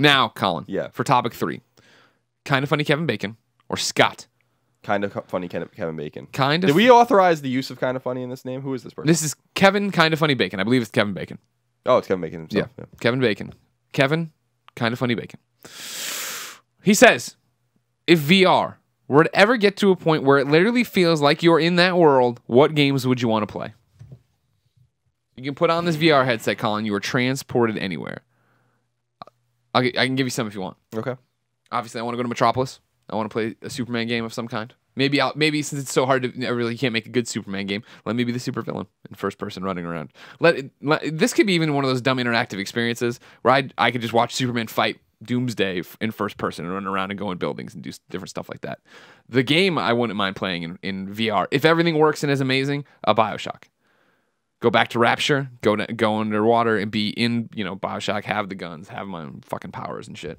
Now, Colin. Yeah. For topic 3. Kind of Funny Kevin Bacon or Scott? Kind of funny Kevin Bacon. Kind of. Did we authorize the use of kind of funny in this name? Who is this person? This is Kevin Kind of Funny Bacon. I believe it's Kevin Bacon. Oh, it's Kevin Bacon himself. Yeah. Kevin Bacon. Kevin Kind of Funny Bacon. He says, if VR were to ever get to a point where it literally feels like you're in that world, what games would you want to play? You can put on this VR headset, Colin. You are transported anywhere. I can give you some if you want. Okay. Obviously, I want to go to Metropolis. I want to play a Superman game of some kind. Maybe since it's so hard to really can't make a good Superman game, let me be the supervillain in first person running around. This could be even one of those dumb interactive experiences where I could just watch Superman fight Doomsday in first person and run around and go in buildings and do different stuff like that. The game I wouldn't mind playing in VR if everything works and is amazing. A BioShock. Go back to Rapture. Go underwater and be in BioShock. Have the guns. Have my own fucking powers and shit.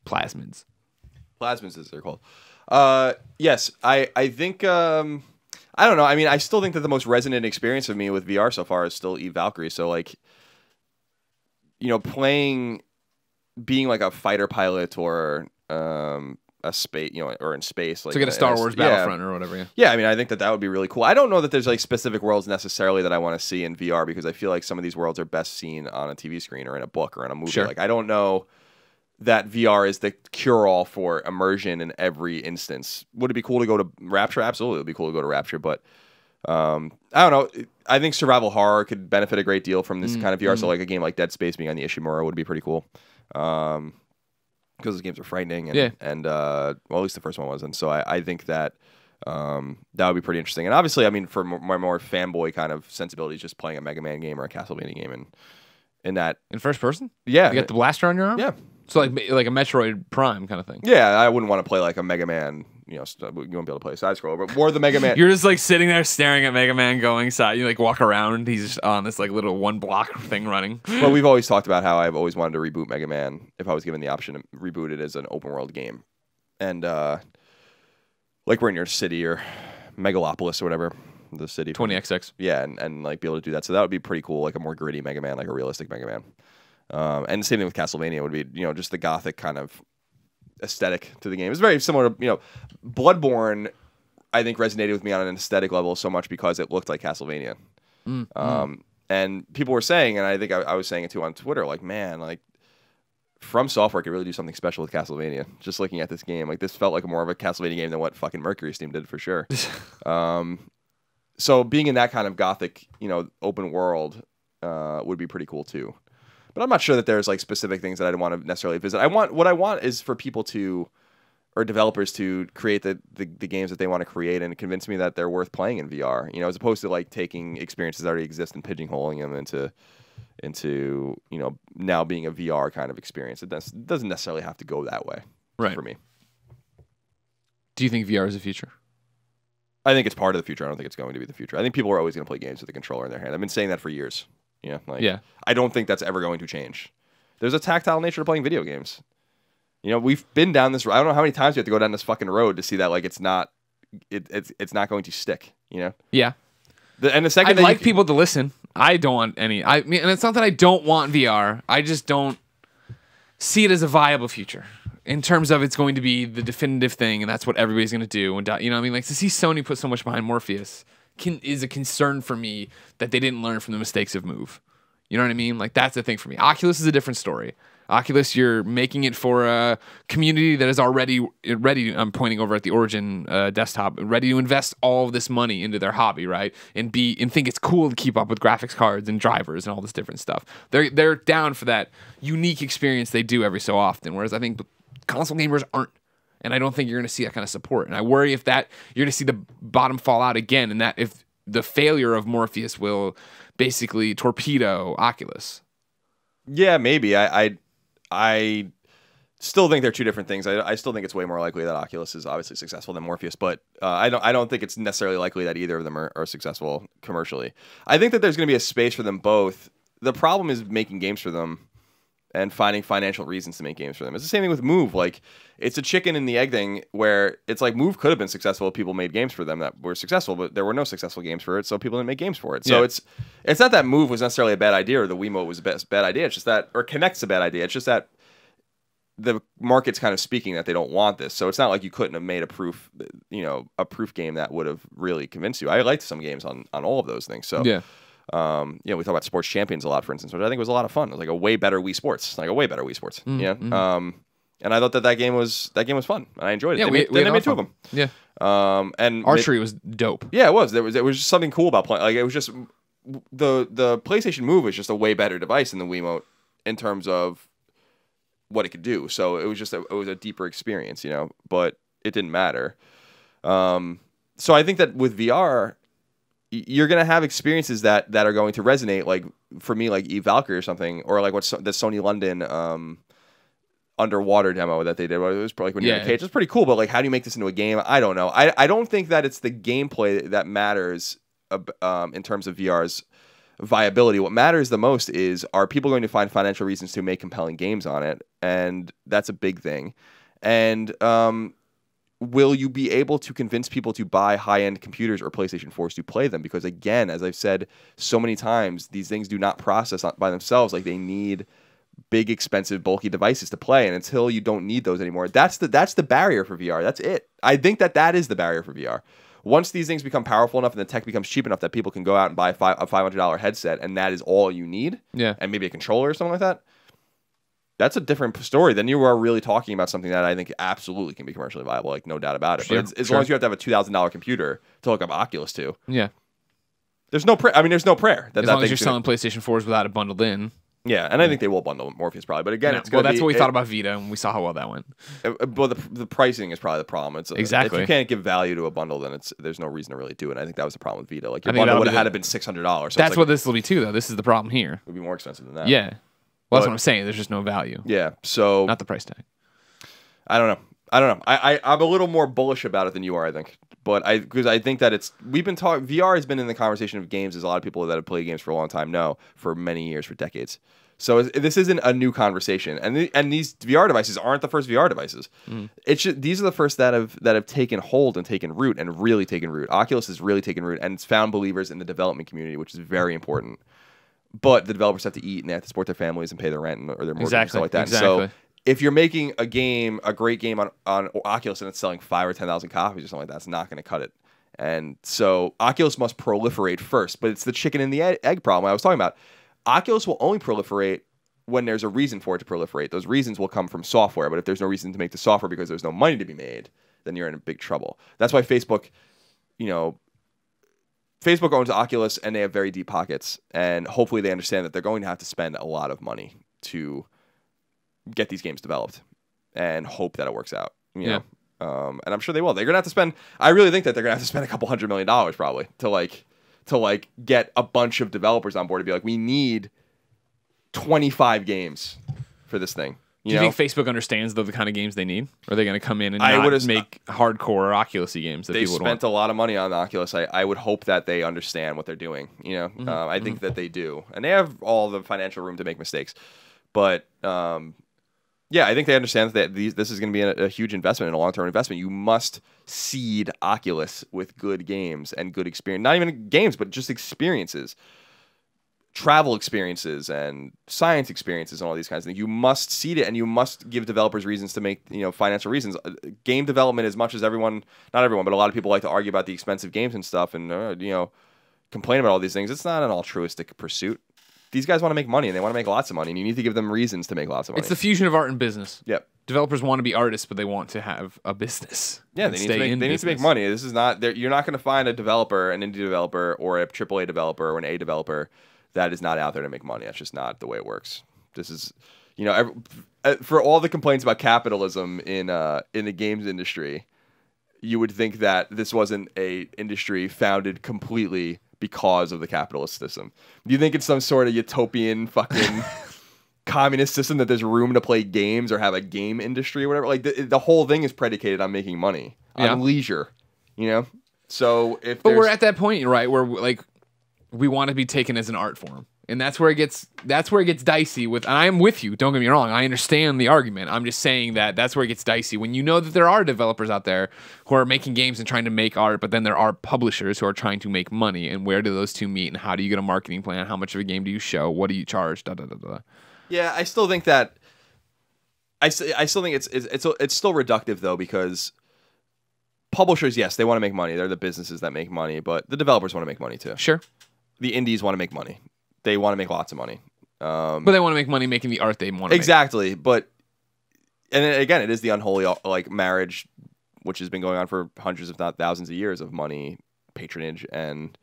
Plasmids. Plasmids, as they're called. Yes, I think I don't know. I mean, I still think that the most resonant experience of me with VR so far is still Eve Valkyrie. So like, being like a fighter pilot or a space, or in space, like get a Star Wars Battlefront or whatever. Yeah. I mean, I think that would be really cool. I don't know that there's like specific worlds necessarily that I want to see in VR because I feel like some of these worlds are best seen on a TV screen or in a book or in a movie. Sure. Like I don't know that VR is the cure-all for immersion in every instance. Would it be cool to go to Rapture? Absolutely, it would be cool to go to Rapture, but I don't know. I think survival horror could benefit a great deal from this kind of VR. So like a game like Dead Space being on the Ishimura would be pretty cool. Because those games are frightening, and well, at least the first one was, and so I think that that would be pretty interesting. And obviously, I mean, for my more fanboy kind of sensibilities, just playing a Mega Man game or a Castlevania game, and in that in first person, yeah, you get the blaster on your arm, yeah. So like a Metroid Prime kind of thing. Yeah, I wouldn't want to play like a Mega Man. You won't be able to play a side scroller, but more the Mega Man. You're just like sitting there staring at Mega Man going side. You like walk around. He's just on this like little one block thing running. Well, we've always talked about how I've always wanted to reboot Mega Man if I was given the option to reboot it as an open world game, and like we're in your city or Megalopolis or whatever the city. 20XX. Yeah, and like be able to do that. So that would be pretty cool, like a more gritty Mega Man, like a realistic Mega Man. And the same thing with Castlevania would be, just the gothic kind of aesthetic to the game. It's very similar to, Bloodborne, I think resonated with me on an aesthetic level so much because it looked like Castlevania. And people were saying, and I think I was saying it too on Twitter, like, man, like, From Software could really do something special with Castlevania. Just looking at this game, like, this felt like more of a Castlevania game than what fucking Mercury Steam did for sure. So being in that kind of gothic, open world would be pretty cool too. But I'm not sure that there's like specific things that I'd want to necessarily visit. What I want is for people to, or developers to create the games that they want to create and convince me that they're worth playing in VR. As opposed to like taking experiences that already exist and pigeonholing them into now being a VR kind of experience. It doesn't necessarily have to go that way, right? For me. Do you think VR is the future? I think it's part of the future. I don't think it's going to be the future. I think people are always going to play games with a controller in their hand. I've been saying that for years. I don't think that's ever going to change. There's a tactile nature to playing video games. We've been down this road. I don't know how many times we have to go down this fucking road to see that like it's not going to stick. Yeah. And the second I'd like people to listen. I don't want any. I mean, and it's not that I don't want VR. I just don't see it as a viable future in terms of it's going to be the definitive thing, and that's what everybody's going to do. And what I mean? Like to see Sony put so much behind Morpheus is a concern for me that they didn't learn from the mistakes of Move. You know what I mean? Like that's the thing for me. Oculus is a different story. Oculus, you're making it for a community that is already ready. I'm pointing over at the Origin desktop, ready to invest all of this money into their hobby, right? And think it's cool to keep up with graphics cards and drivers and all this different stuff. They're down for that unique experience they do every so often. Whereas I think console gamers aren't. And I don't think you're going to see that kind of support. And I worry if you're going to see the bottom fall out again, and that if the failure of Morpheus will basically torpedo Oculus. Yeah, maybe. I still think they're two different things. I still think it's way more likely that Oculus is obviously successful than Morpheus, but I don't think it's necessarily likely that either of them are successful commercially. I think that there's going to be a space for them both. The problem is making games for them and finding financial reasons to make games for them. It's the same thing with Move. Like, it's a chicken and the egg thing where it's like Move could have been successful if people made games for them that were successful, but there were no successful games for it, so people didn't make games for it. So it's not that Move was necessarily a bad idea or the Wiimote was a bad idea. It's just that, or Kinect's a bad idea. It's just that the market's kind of speaking that they don't want this. So it's not like you couldn't have made a proof game that would have really convinced you. I liked some games on all of those things. So Yeah. we talk about Sports Champions a lot, for instance, which I think was a lot of fun. It was like a way better Wii Sports, and I thought that game was fun, and I enjoyed it. Yeah, they made two of them. Yeah. And Archery was dope. Yeah, it was. It was just something cool about playing. Like it was just the PlayStation Move is just a way better device than the Wiimote in terms of what it could do. So it was just it was a deeper experience, but it didn't matter. So I think that with VR, you're gonna have experiences that are going to resonate. Like for me, like Eve Valkyrie or something, or like the Sony London underwater demo that they did. It was probably like when you're in a cage. It's pretty cool, but like, how do you make this into a game? I don't know. I don't think that it's the gameplay that matters in terms of VR's viability. What matters the most is, are people going to find financial reasons to make compelling games on it? And that's a big thing. And will you be able to convince people to buy high-end computers or PlayStation 4s to play them? Because again, as I've said so many times, these things do not process by themselves. Like, they need big, expensive, bulky devices to play, and until you don't need those anymore, that's the barrier for VR. That's it. I think that is the barrier for VR. Once these things become powerful enough and the tech becomes cheap enough that people can go out and buy a $500 headset, and that is all you need, and maybe a controller or something like that, that's a different story. Then you are really talking about something that I think absolutely can be commercially viable, like no doubt about it. But as long as you have to have a $2,000 computer to hook up Oculus to, there's no prayer. There's no prayer that as long as you're selling PlayStation 4s without it bundled in. Yeah, and I think they will bundle Morpheus probably, but again, it's that's what we thought about Vita, and we saw how well that went. But the pricing is probably the problem. It's exactly, if you can't give value to a bundle, then there's no reason to really do it. And I think that was the problem with Vita. Like, your bundle would have had to been $600. So that's what this will be too, though. This is the problem here. It would be more expensive than that. Yeah, well, that's what I'm saying. There's just no value. Yeah, so not the price tag. I don't know. I'm a little more bullish about it than you are, I think. But because I think that VR has been in the conversation of games, as a lot of people that have played games for a long time know, for many years, for decades. So this isn't a new conversation, and these VR devices aren't the first VR devices. These are the first that have taken hold and taken root, and really taken root. Oculus has really taken root, and it's found believers in the development community, which is very important. But the developers have to eat, and they have to support their families and pay their rent or their mortgage and stuff like that. So if you're making a great game on Oculus, and it's selling 5,000 or 10,000 copies or something like that, it's not going to cut it. And so Oculus must proliferate first, but it's the chicken and the egg problem I was talking about. Oculus will only proliferate when there's a reason for it to proliferate. Those reasons will come from software, but if there's no reason to make the software because there's no money to be made, then you're in big trouble. That's why Facebook owns Oculus, and they have very deep pockets, and hopefully they understand that they're going to have to spend a lot of money to get these games developed, and hope that it works out. You know? And I'm sure they will. They're gonna have to spend. I really think that they're gonna have to spend $200 million probably to get a bunch of developers on board to be like, we need 25 games for this thing. Do you think Facebook understands the kind of games they need? Or are they going to come in and not make hardcore Oculus-y games that people would want? They spent a lot of money on the Oculus. I would hope that they understand what they're doing. I think that they do, and they have all the financial room to make mistakes. But I think they understand that this is going to be a huge investment and a long-term investment. You must seed Oculus with good games and good experience. Not even games, but just experiences. Travel experiences and science experiences and all these kinds of things. You must seed it, and you must give developers reasons to make financial reasons. Game development, as much as not everyone, but a lot of people like to argue about the expensive games and stuff, and complain about all these things. It's not an altruistic pursuit. These guys want to make money, and they want to make lots of money, and you need to give them reasons to make lots of money. It's the fusion of art and business. Yep. Developers want to be artists, but they want to have a business. Yeah, they need to make money. This is not. You're not going to find a developer, an indie developer, or a AAA developer, or an A developer that is not out there to make money. That's just not the way it works. This is, for all the complaints about capitalism in the games industry, you would think that this wasn't a industry founded completely because of the capitalist system. Do you think it's some sort of utopian fucking communist system that there's room to play games or have a game industry or whatever? Like the whole thing is predicated on making money, on leisure, So but we're at that point, right, where we want to be taken as an art form, and that's where it gets dicey. And I am with you. Don't get me wrong. I understand the argument. I'm just saying that's where it gets dicey when you know that there are developers out there who are making games and trying to make art, but then there are publishers who are trying to make money. And where do those two meet? And how do you get a marketing plan? How much of a game do you show? What do you charge? Da da da da. Yeah, I still think that I still think it's still reductive though, because publishers, yes, they want to make money. They're the businesses that make money, but the developers want to make money too. Sure. The indies want to make money. They want to make lots of money. But they want to make money making the art they want to exactly. But and then, again, it is the unholy like marriage, which has been going on for hundreds, if not thousands, of years of money, patronage, and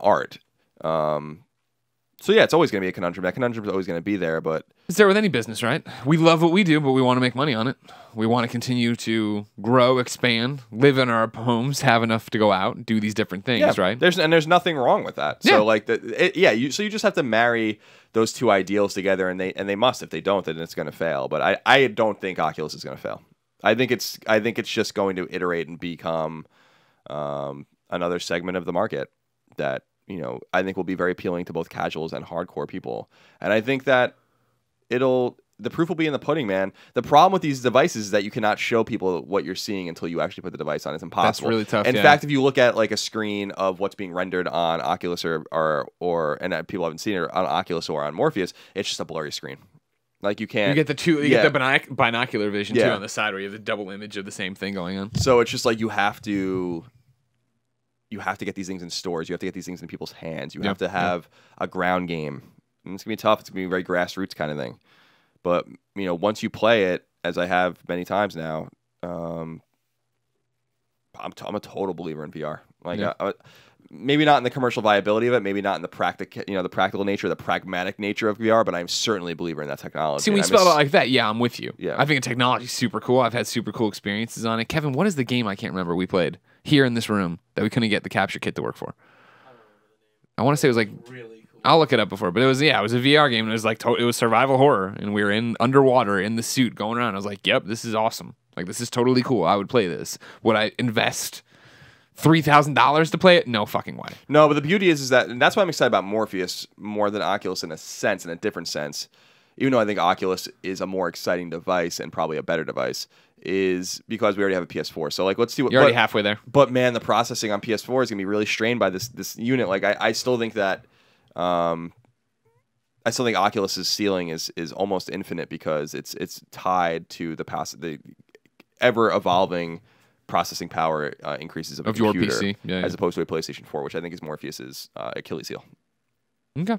art. So yeah, it's always going to be a conundrum. That conundrum is always going to be there, but it's there with any business, right? We love what we do, but we want to make money on it. We want to continue to grow, expand, live in our homes, have enough to go out, do these different things, right? There's nothing wrong with that. Yeah. So like you just have to marry those two ideals together, and they must. If they don't, then it's going to fail. But I don't think Oculus is going to fail. I think it's just going to iterate and become another segment of the market that, I think will be very appealing to both casuals and hardcore people. And I think that the proof will be in the pudding, man. The problem with these devices is that you cannot show people what you're seeing until you actually put the device on. It's impossible. That's really tough. In fact, if you look at like a screen of what's being rendered on Oculus or people haven't seen it on Oculus or on Morpheus, it's just a blurry screen. Like you can't. You get the binocular vision too on the side, where you have the double image of the same thing going on. So it's just like you have to get these things in stores. You have to get these things in people's hands. You have to have a ground game. And it's gonna be tough. It's gonna be a very grassroots kind of thing. But once you play it, as I have many times now, I'm a total believer in VR. Like maybe not in the commercial viability of it, maybe not in the practical nature, the pragmatic nature of VR, but I'm certainly a believer in that technology. See, when you spell it out like that, yeah, I'm with you. Yeah. I think the technology's super cool. I've had super cool experiences on it. Kevin, what is the game I can't remember we played here in this room that we couldn't get the capture kit to work for? I want to say it was like really cool. I'll look it up before, but it was a VR game, and it was like it was survival horror, and we were underwater in the suit going around. I was like, "Yep, this is awesome. Like this is totally cool. I would play this. Would I invest $3,000 to play it? No fucking way." No, but the beauty is that, and that's why I'm excited about Morpheus more than Oculus in a different sense. Even though I think Oculus is a more exciting device and probably a better device, is because we already have a PS4. So like, let's see what you're already halfway there. But man, the processing on PS4 is gonna be really strained by this unit. Like I still think that. I still think Oculus's ceiling is almost infinite because it's tied to the ever evolving processing power increases of a computer, your PC, as opposed to a PlayStation 4, which I think is Morpheus's Achilles heel. Okay.